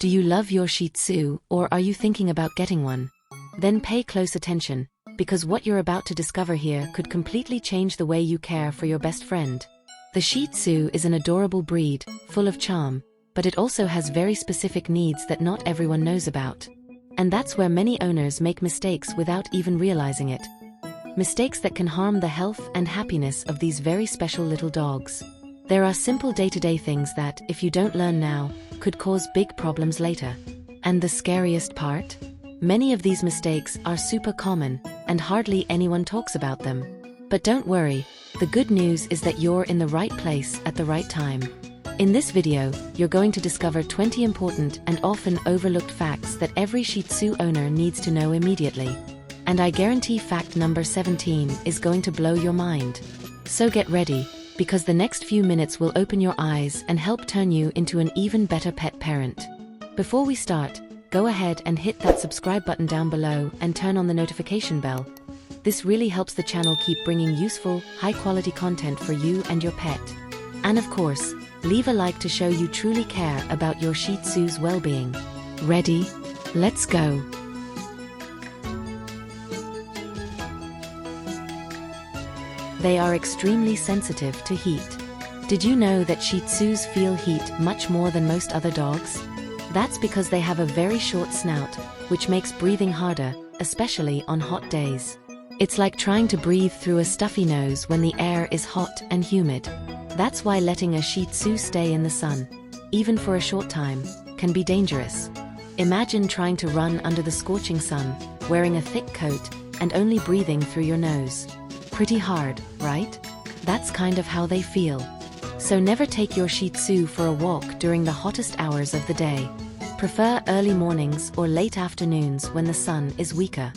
Do you love your Shih Tzu, or are you thinking about getting one? Then pay close attention, because what you're about to discover here could completely change the way you care for your best friend. The Shih Tzu is an adorable breed, full of charm, but it also has very specific needs that not everyone knows about. And that's where many owners make mistakes without even realizing it. Mistakes that can harm the health and happiness of these very special little dogs. There are simple day-to-day things that, if you don't learn now, could cause big problems later. And the scariest part? Many of these mistakes are super common, and hardly anyone talks about them. But don't worry, the good news is that you're in the right place at the right time. In this video, you're going to discover 20 important and often overlooked facts that every Shih Tzu owner needs to know immediately. And I guarantee fact number 17 is going to blow your mind. So get ready, because the next few minutes will open your eyes and help turn you into an even better pet parent. Before we start, go ahead and hit that subscribe button down below and turn on the notification bell. This really helps the channel keep bringing useful, high-quality content for you and your pet. And of course, leave a like to show you truly care about your Shih Tzu's well-being. Ready? Let's go! They are extremely sensitive to heat. Did you know that Shih Tzus feel heat much more than most other dogs? That's because they have a very short snout, which makes breathing harder, especially on hot days. It's like trying to breathe through a stuffy nose when the air is hot and humid. That's why letting a Shih Tzu stay in the sun, even for a short time, can be dangerous. Imagine trying to run under the scorching sun, wearing a thick coat, and only breathing through your nose. Pretty hard, right? That's kind of how they feel. So never take your Shih Tzu for a walk during the hottest hours of the day. Prefer early mornings or late afternoons when the sun is weaker.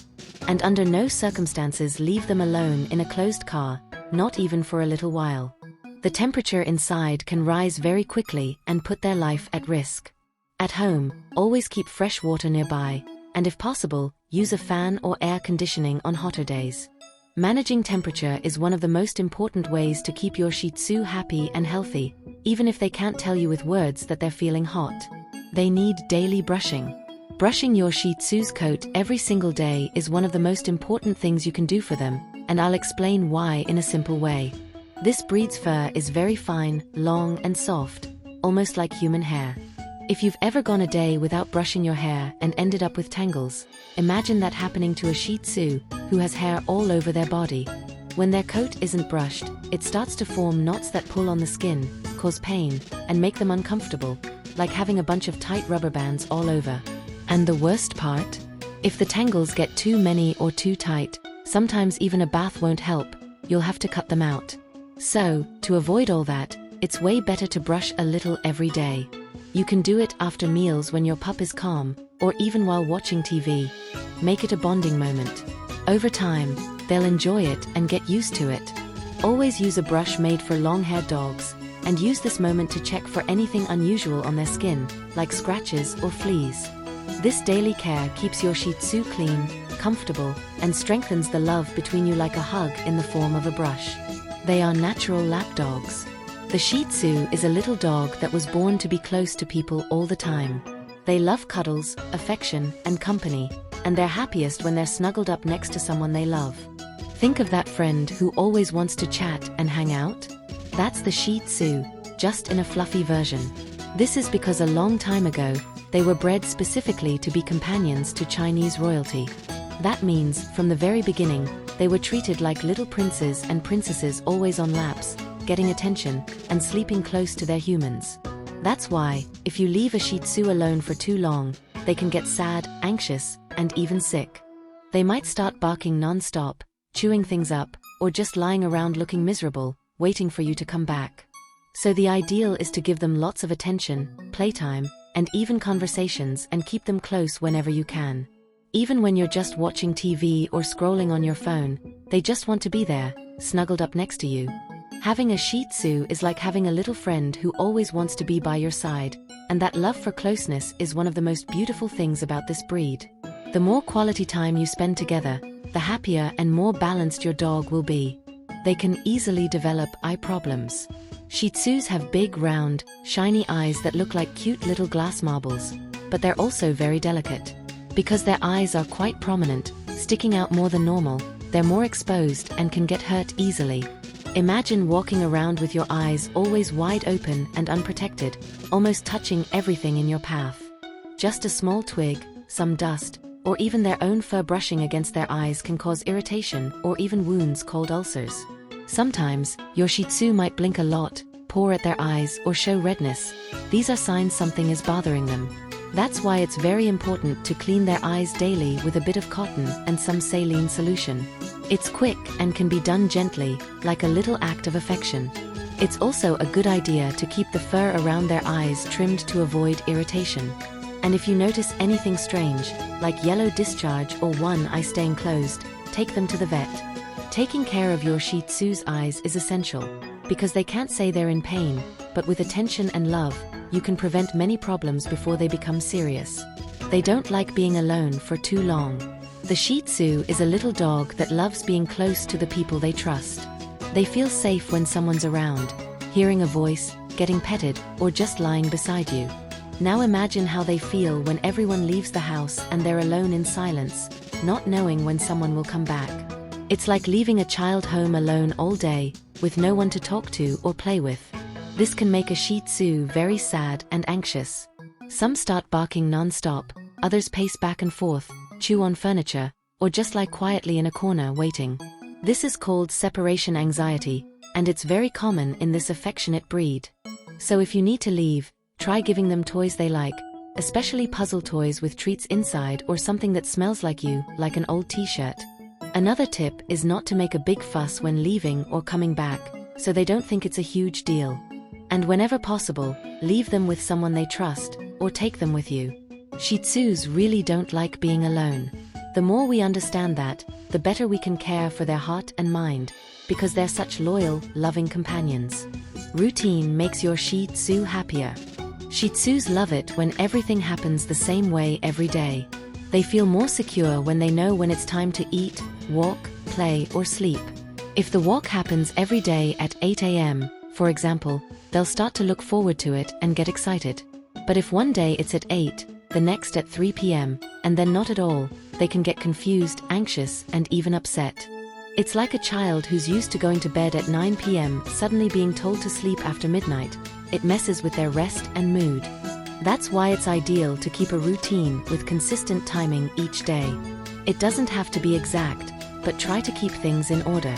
And under no circumstances leave them alone in a closed car, not even for a little while. The temperature inside can rise very quickly and put their life at risk. At home, always keep fresh water nearby, and if possible, use a fan or air conditioning on hotter days. Managing temperature is one of the most important ways to keep your Shih Tzu happy and healthy, even if they can't tell you with words that they're feeling hot. They need daily brushing. Brushing your Shih Tzu's coat every single day is one of the most important things you can do for them, and I'll explain why in a simple way. This breed's fur is very fine, long and soft, almost like human hair. If you've ever gone a day without brushing your hair and ended up with tangles, imagine that happening to a Shih Tzu, who has hair all over their body. When their coat isn't brushed, it starts to form knots that pull on the skin, cause pain, and make them uncomfortable, like having a bunch of tight rubber bands all over. And the worst part? If the tangles get too many or too tight, sometimes even a bath won't help, you'll have to cut them out. So, to avoid all that, it's way better to brush a little every day. You can do it after meals when your pup is calm, or even while watching TV. Make it a bonding moment. Over time, they'll enjoy it and get used to it. Always use a brush made for long-haired dogs, and use this moment to check for anything unusual on their skin, like scratches or fleas. This daily care keeps your Shih Tzu clean, comfortable, and strengthens the love between you like a hug in the form of a brush. They are natural lap dogs. The Shih Tzu is a little dog that was born to be close to people all the time. They love cuddles, affection, and company, and they're happiest when they're snuggled up next to someone they love. Think of that friend who always wants to chat and hang out? That's the Shih Tzu, just in a fluffy version. This is because a long time ago, they were bred specifically to be companions to Chinese royalty. That means, from the very beginning, they were treated like little princes and princesses, always on laps, getting attention, and sleeping close to their humans. That's why, if you leave a Shih Tzu alone for too long, they can get sad, anxious, and even sick. They might start barking non-stop, chewing things up, or just lying around looking miserable, waiting for you to come back. So the ideal is to give them lots of attention, playtime, and even conversations, and keep them close whenever you can. Even when you're just watching TV or scrolling on your phone, they just want to be there, snuggled up next to you. Having a Shih Tzu is like having a little friend who always wants to be by your side, and that love for closeness is one of the most beautiful things about this breed. The more quality time you spend together, the happier and more balanced your dog will be. They can easily develop eye problems. Shih Tzus have big, round, shiny eyes that look like cute little glass marbles. but they're also very delicate. Because their eyes are quite prominent, sticking out more than normal, they're more exposed and can get hurt easily. Imagine walking around with your eyes always wide open and unprotected, almost touching everything in your path. Just a small twig, some dust, or even their own fur brushing against their eyes can cause irritation or even wounds called ulcers. Sometimes, your Shih Tzu might blink a lot, pore at their eyes, or show redness. These are signs something is bothering them. That's why it's very important to clean their eyes daily with a bit of cotton and some saline solution. It's quick and can be done gently, like a little act of affection. It's also a good idea to keep the fur around their eyes trimmed to avoid irritation. And if you notice anything strange, like yellow discharge or one eye staying closed, take them to the vet. Taking care of your Shih Tzu's eyes is essential, because they can't say they're in pain, but with attention and love, you can prevent many problems before they become serious. They don't like being alone for too long. The Shih Tzu is a little dog that loves being close to the people they trust. They feel safe when someone's around, hearing a voice, getting petted, or just lying beside you. Now imagine how they feel when everyone leaves the house and they're alone in silence, not knowing when someone will come back. It's like leaving a child home alone all day, with no one to talk to or play with. This can make a Shih Tzu very sad and anxious. Some start barking non-stop, others pace back and forth, chew on furniture, or just lie quietly in a corner waiting. This is called separation anxiety, and it's very common in this affectionate breed. So if you need to leave, try giving them toys they like, especially puzzle toys with treats inside or something that smells like you, like an old t-shirt. Another tip is not to make a big fuss when leaving or coming back, so they don't think it's a huge deal. And whenever possible, leave them with someone they trust, or take them with you. Shih Tzus really don't like being alone. The more we understand that, the better we can care for their heart and mind, because they're such loyal, loving companions. Routine makes your Shih Tzu happier. Shih Tzus love it when everything happens the same way every day. They feel more secure when they know when it's time to eat, walk, play, or sleep. If the walk happens every day at 8 a.m., for example, they'll start to look forward to it and get excited. But if one day it's at 8, the next at 3 p.m., and then not at all, they can get confused, anxious, and even upset. It's like a child who's used to going to bed at 9 p.m. suddenly being told to sleep after midnight. It messes with their rest and mood. That's why it's ideal to keep a routine with consistent timing each day. It doesn't have to be exact, but try to keep things in order.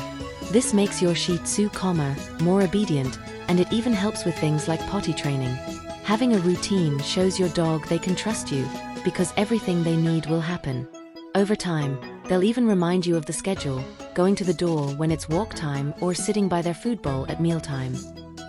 This makes your Shih Tzu calmer, more obedient, and it even helps with things like potty training. Having a routine shows your dog they can trust you, because everything they need will happen. Over time, they'll even remind you of the schedule, going to the door when it's walk time or sitting by their food bowl at mealtime.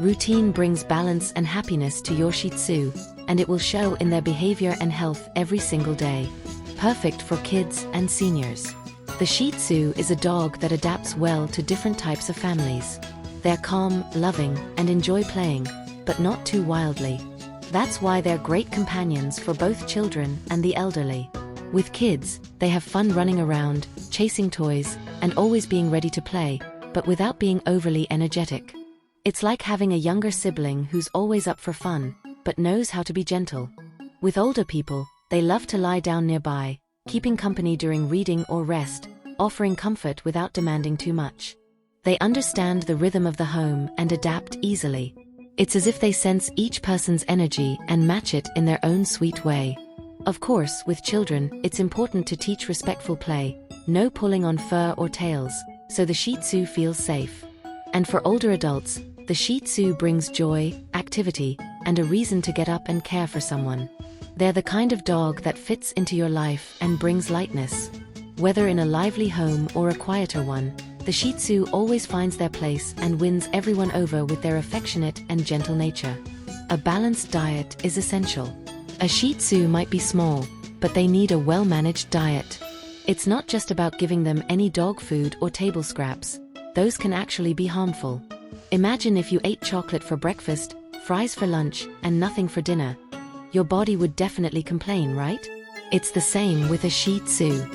Routine brings balance and happiness to your Shih Tzu, and it will show in their behavior and health every single day. Perfect for kids and seniors. The Shih Tzu is a dog that adapts well to different types of families. They're calm, loving, and enjoy playing, but not too wildly. That's why they're great companions for both children and the elderly. With kids, they have fun running around, chasing toys, and always being ready to play, but without being overly energetic. It's like having a younger sibling who's always up for fun, but knows how to be gentle. With older people, they love to lie down nearby, keeping company during reading or rest, offering comfort without demanding too much. They understand the rhythm of the home and adapt easily. It's as if they sense each person's energy and match it in their own sweet way. Of course, with children, it's important to teach respectful play, no pulling on fur or tails, so the Shih Tzu feels safe. And for older adults, the Shih Tzu brings joy, activity, and a reason to get up and care for someone. They're the kind of dog that fits into your life and brings lightness. Whether in a lively home or a quieter one, the Shih Tzu always finds their place and wins everyone over with their affectionate and gentle nature. A balanced diet is essential. A Shih Tzu might be small, but they need a well-managed diet. It's not just about giving them any dog food or table scraps. Those can actually be harmful. Imagine if you ate chocolate for breakfast, fries for lunch, and nothing for dinner. Your body would definitely complain, right? It's the same with a Shih Tzu.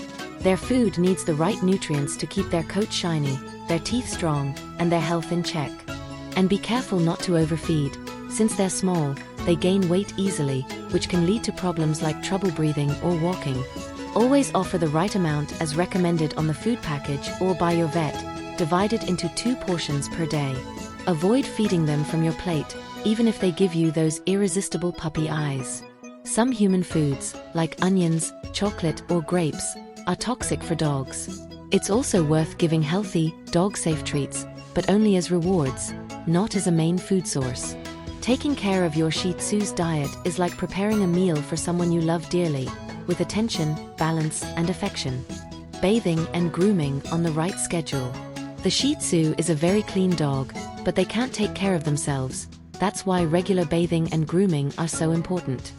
Their food needs the right nutrients to keep their coat shiny, their teeth strong, and their health in check. And be careful not to overfeed. Since they're small, they gain weight easily, which can lead to problems like trouble breathing or walking. Always offer the right amount as recommended on the food package or by your vet, divided into 2 portions per day. Avoid feeding them from your plate, even if they give you those irresistible puppy eyes. Some human foods, like onions, chocolate, or grapes, are toxic for dogs. It's also worth giving healthy, dog-safe treats, but only as rewards, not as a main food source. Taking care of your Shih Tzu's diet is like preparing a meal for someone you love dearly, with attention, balance, and affection. Bathing and grooming on the right schedule. The Shih Tzu is a very clean dog, but they can't take care of themselves. That's why regular bathing and grooming are so important.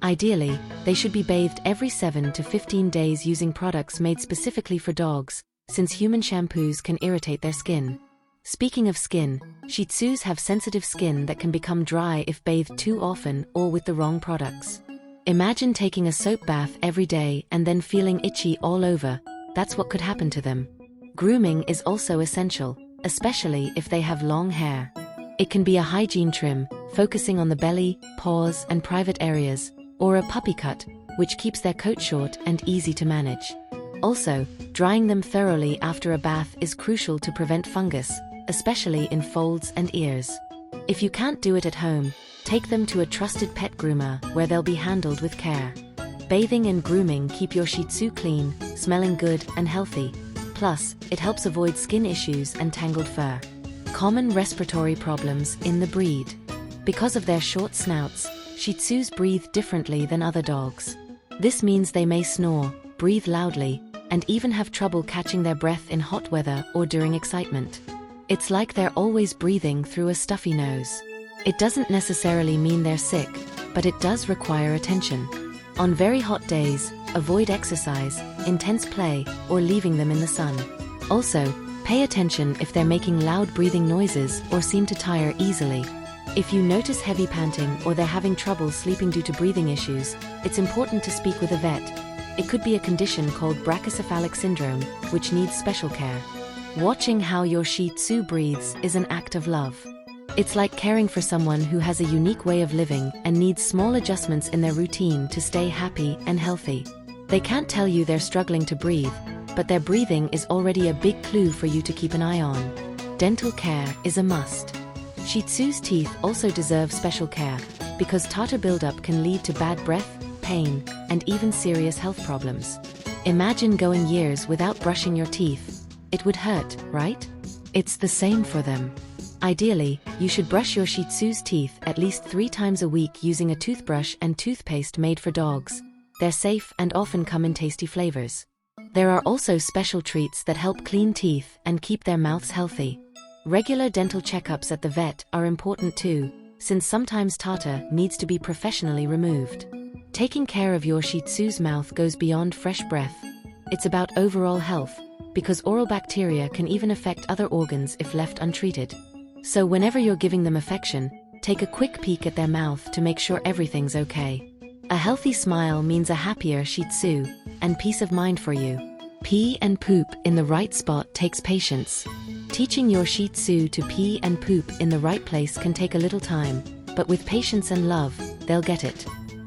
Ideally, they should be bathed every 7 to 15 days using products made specifically for dogs, since human shampoos can irritate their skin. Speaking of skin, Shih Tzus have sensitive skin that can become dry if bathed too often or with the wrong products. Imagine taking a soap bath every day and then feeling itchy all over. That's what could happen to them. Grooming is also essential, especially if they have long hair. It can be a hygiene trim, focusing on the belly, paws, and private areas, or a puppy cut, which keeps their coat short and easy to manage. Also, drying them thoroughly after a bath is crucial to prevent fungus, especially in folds and ears. If you can't do it at home, take them to a trusted pet groomer where they'll be handled with care. Bathing and grooming keep your Shih Tzu clean, smelling good, and healthy. Plus, it helps avoid skin issues and tangled fur. Common respiratory problems in the breed. Because of their short snouts, Shih Tzus breathe differently than other dogs. This means they may snore, breathe loudly, and even have trouble catching their breath in hot weather or during excitement. It's like they're always breathing through a stuffy nose. It doesn't necessarily mean they're sick, but it does require attention. On very hot days, avoid exercise, intense play, or leaving them in the sun. Also, pay attention if they're making loud breathing noises or seem to tire easily. If you notice heavy panting or they're having trouble sleeping due to breathing issues, it's important to speak with a vet. It could be a condition called brachycephalic syndrome, which needs special care. Watching how your Shih Tzu breathes is an act of love. It's like caring for someone who has a unique way of living and needs small adjustments in their routine to stay happy and healthy. They can't tell you they're struggling to breathe, but their breathing is already a big clue for you to keep an eye on. Dental care is a must. Shih Tzu's teeth also deserve special care, because tartar buildup can lead to bad breath, pain, and even serious health problems. Imagine going years without brushing your teeth. It would hurt, right? It's the same for them. Ideally, you should brush your Shih Tzu's teeth at least 3 times a week using a toothbrush and toothpaste made for dogs. They're safe and often come in tasty flavors. There are also special treats that help clean teeth and keep their mouths healthy. Regular dental checkups at the vet are important too, since sometimes tartar needs to be professionally removed. Taking care of your Shih Tzu's mouth goes beyond fresh breath. It's about overall health, because oral bacteria can even affect other organs if left untreated. So whenever you're giving them affection, take a quick peek at their mouth to make sure everything's okay. A healthy smile means a happier Shih Tzu, and peace of mind for you. Pee and poop in the right spot takes patience. Teaching your Shih Tzu to pee and poop in the right place can take a little time, but with patience and love, they'll get it.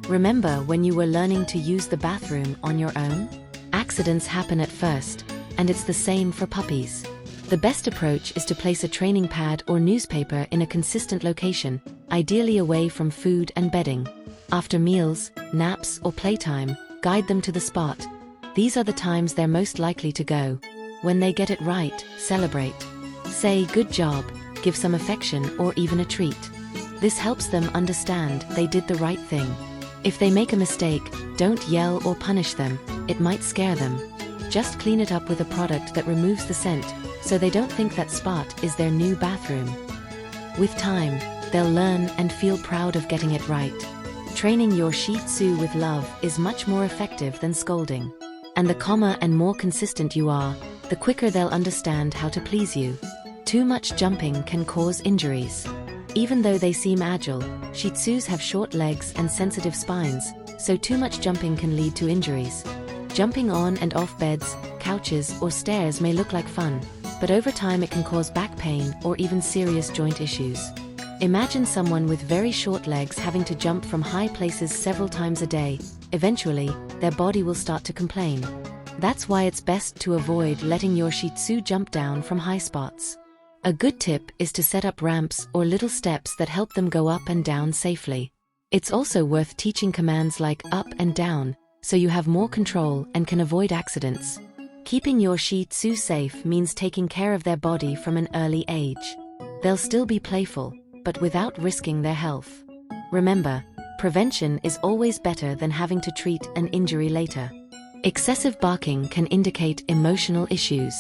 Remember when you were learning to use the bathroom on your own? Accidents happen at first, and it's the same for puppies. The best approach is to place a training pad or newspaper in a consistent location, ideally away from food and bedding. After meals, naps, or playtime, guide them to the spot. These are the times they're most likely to go. When they get it right, celebrate. Say good job, give some affection or even a treat. This helps them understand they did the right thing. If they make a mistake, don't yell or punish them, it might scare them. Just clean it up with a product that removes the scent, so they don't think that spot is their new bathroom. With time, they'll learn and feel proud of getting it right. Training your Shih Tzu with love is much more effective than scolding. And the calmer and more consistent you are, the quicker they'll understand how to please you. Too much jumping can cause injuries. Even though they seem agile, Shih Tzus have short legs and sensitive spines, so too much jumping can lead to injuries. Jumping on and off beds, couches, or stairs may look like fun, but over time it can cause back pain or even serious joint issues. Imagine someone with very short legs having to jump from high places several times a day. Eventually, their body will start to complain. That's why it's best to avoid letting your Shih Tzu jump down from high spots. A good tip is to set up ramps or little steps that help them go up and down safely. It's also worth teaching commands like up and down, so you have more control and can avoid accidents. Keeping your Shih Tzu safe means taking care of their body from an early age. They'll still be playful, but without risking their health. Remember, prevention is always better than having to treat an injury later. Excessive barking can indicate emotional issues.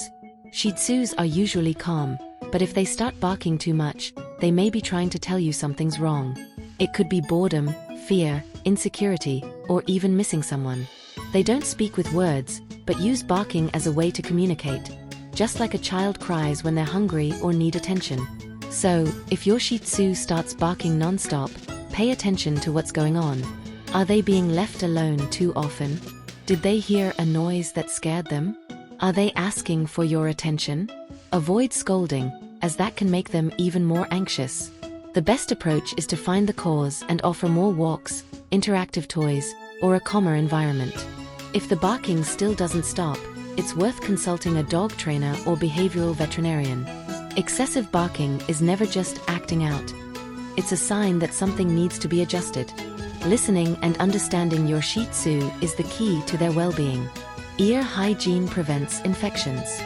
Shih Tzus are usually calm, but if they start barking too much, they may be trying to tell you something's wrong. It could be boredom, fear, insecurity, or even missing someone. They don't speak with words, but use barking as a way to communicate, just like a child cries when they're hungry or need attention. So, if your Shih Tzu starts barking non-stop, pay attention to what's going on. Are they being left alone too often? Did they hear a noise that scared them? Are they asking for your attention? Avoid scolding, as that can make them even more anxious. The best approach is to find the cause and offer more walks, interactive toys, or a calmer environment. If the barking still doesn't stop, it's worth consulting a dog trainer or behavioral veterinarian. Excessive barking is never just acting out. It's a sign that something needs to be adjusted. Listening and understanding your Shih Tzu is the key to their well-being. Ear hygiene prevents infections.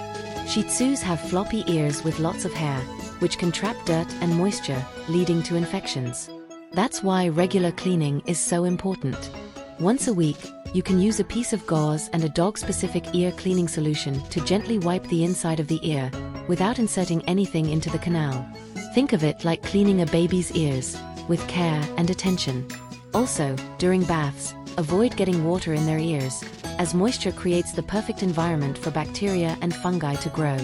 Shih Tzus have floppy ears with lots of hair, which can trap dirt and moisture, leading to infections. That's why regular cleaning is so important. Once a week, you can use a piece of gauze and a dog-specific ear cleaning solution to gently wipe the inside of the ear, without inserting anything into the canal. Think of it like cleaning a baby's ears, with care and attention. Also, during baths, avoid getting water in their ears, as moisture creates the perfect environment for bacteria and fungi to grow.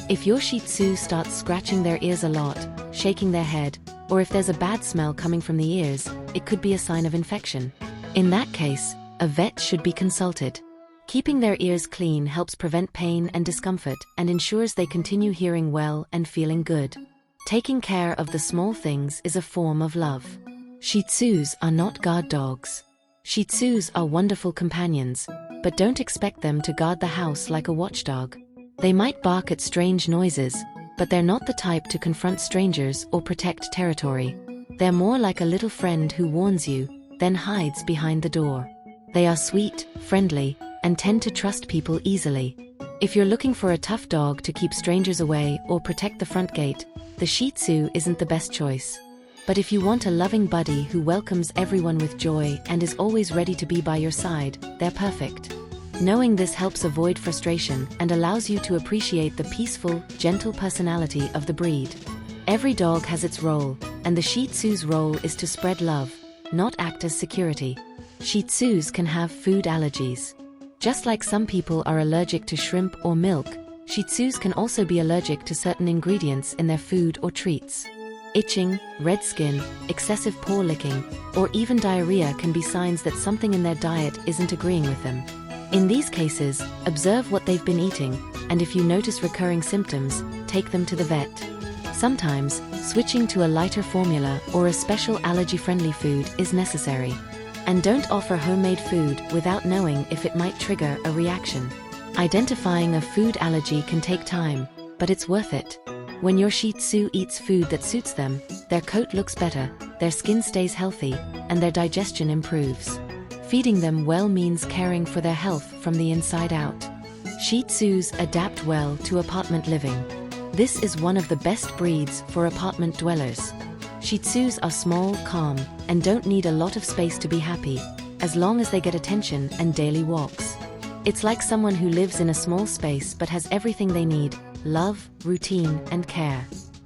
If your Shih Tzu starts scratching their ears a lot, shaking their head, or if there's a bad smell coming from the ears, it could be a sign of infection. In that case, a vet should be consulted. Keeping their ears clean helps prevent pain and discomfort and ensures they continue hearing well and feeling good. Taking care of the small things is a form of love. Shih Tzus are not guard dogs. Shih Tzus are wonderful companions, but don't expect them to guard the house like a watchdog. They might bark at strange noises, but they're not the type to confront strangers or protect territory. They're more like a little friend who warns you, then hides behind the door. They are sweet, friendly, and tend to trust people easily. If you're looking for a tough dog to keep strangers away or protect the front gate, the Shih Tzu isn't the best choice. But if you want a loving buddy who welcomes everyone with joy and is always ready to be by your side, they're perfect. Knowing this helps avoid frustration and allows you to appreciate the peaceful, gentle personality of the breed. Every dog has its role, and the Shih Tzu's role is to spread love, not act as security. Shih Tzus can have food allergies. Just like some people are allergic to shrimp or milk, Shih Tzus can also be allergic to certain ingredients in their food or treats. Itching, red skin, excessive paw licking, or even diarrhea can be signs that something in their diet isn't agreeing with them. In these cases, observe what they've been eating, and if you notice recurring symptoms, take them to the vet. Sometimes, switching to a lighter formula or a special allergy-friendly food is necessary. And don't offer homemade food without knowing if it might trigger a reaction. Identifying a food allergy can take time, but it's worth it. When your Shih Tzu eats food that suits them, their coat looks better, their skin stays healthy, and their digestion improves. Feeding them well means caring for their health from the inside out. Shih Tzus adapt well to apartment living. This is one of the best breeds for apartment dwellers. Shih Tzus are small, calm, and don't need a lot of space to be happy, as long as they get attention and daily walks. It's like someone who lives in a small space but has everything they need: love, routine, and care.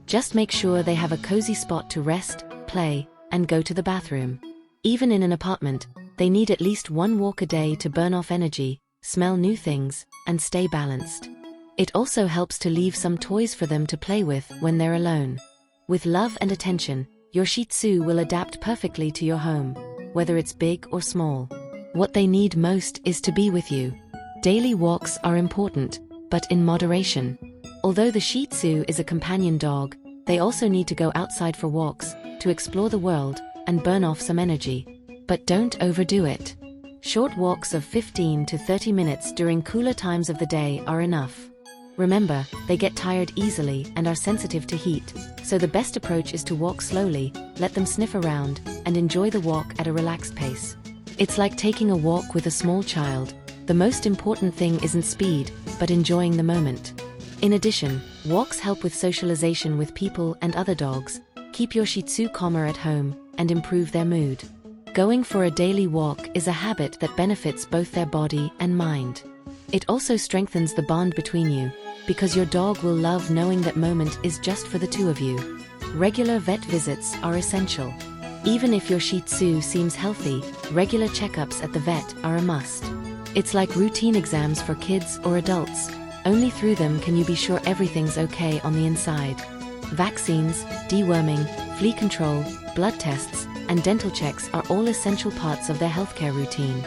Just make sure they have a cozy spot to rest, play, and go to the bathroom. Even in an apartment, they need at least one walk a day to burn off energy, smell new things, and stay balanced. It also helps to leave some toys for them to play with when they're alone. With love and attention, your Shih Tzu will adapt perfectly to your home, whether it's big or small. What they need most is to be with you. Daily walks are important, but in moderation. Although the Shih Tzu is a companion dog, They also need to go outside for walks, to explore the world, and burn off some energy. But don't overdo it. Short walks of 15 to 30 minutes during cooler times of the day are enough. Remember, they get tired easily and are sensitive to heat, so the best approach is to walk slowly, let them sniff around, and enjoy the walk at a relaxed pace. It's like taking a walk with a small child. The most important thing isn't speed, but enjoying the moment. In addition, walks help with socialization with people and other dogs, keep your Shih Tzu calmer at home, and improve their mood. Going for a daily walk is a habit that benefits both their body and mind. It also strengthens the bond between you, because your dog will love knowing that moment is just for the two of you. Regular vet visits are essential. Even if your Shih Tzu seems healthy, regular checkups at the vet are a must. It's like routine exams for kids or adults. Only through them can you be sure everything's okay on the inside. Vaccines, deworming, flea control, blood tests, and dental checks are all essential parts of their healthcare routine.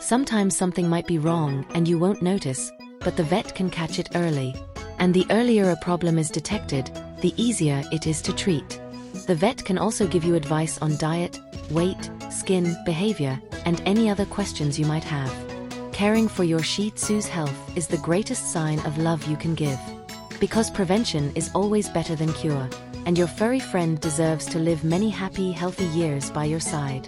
Sometimes something might be wrong and you won't notice, but the vet can catch it early. And the earlier a problem is detected, the easier it is to treat. The vet can also give you advice on diet, weight, skin, behavior, and any other questions you might have. Caring for your Shih Tzu's health is the greatest sign of love you can give. Because prevention is always better than cure, and your furry friend deserves to live many happy, healthy years by your side.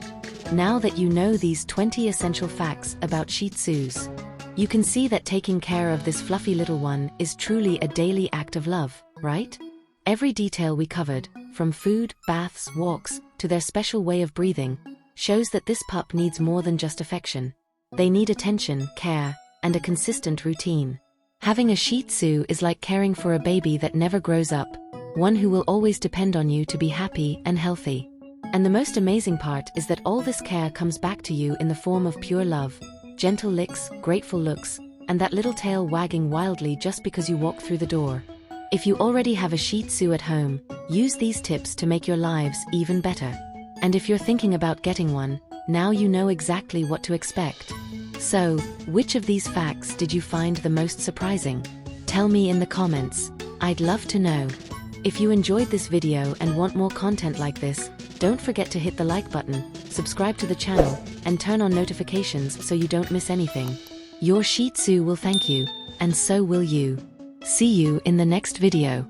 Now that you know these 20 essential facts about Shih Tzus, you can see that taking care of this fluffy little one is truly a daily act of love, right? Every detail we covered, from food, baths, walks, to their special way of breathing, shows that this pup needs more than just affection. They need attention, care, and a consistent routine. Having a Shih Tzu is like caring for a baby that never grows up, one who will always depend on you to be happy and healthy. And the most amazing part is that all this care comes back to you in the form of pure love, gentle licks, grateful looks, and that little tail wagging wildly just because you walk through the door. If you already have a Shih Tzu at home, use these tips to make your lives even better. And if you're thinking about getting one, now you know exactly what to expect. So, which of these facts did you find the most surprising? Tell me in the comments. I'd love to know. If you enjoyed this video and want more content like this, don't forget to hit the like button, subscribe to the channel, and turn on notifications so you don't miss anything. Your Shih Tzu will thank you, and so will you. See you in the next video.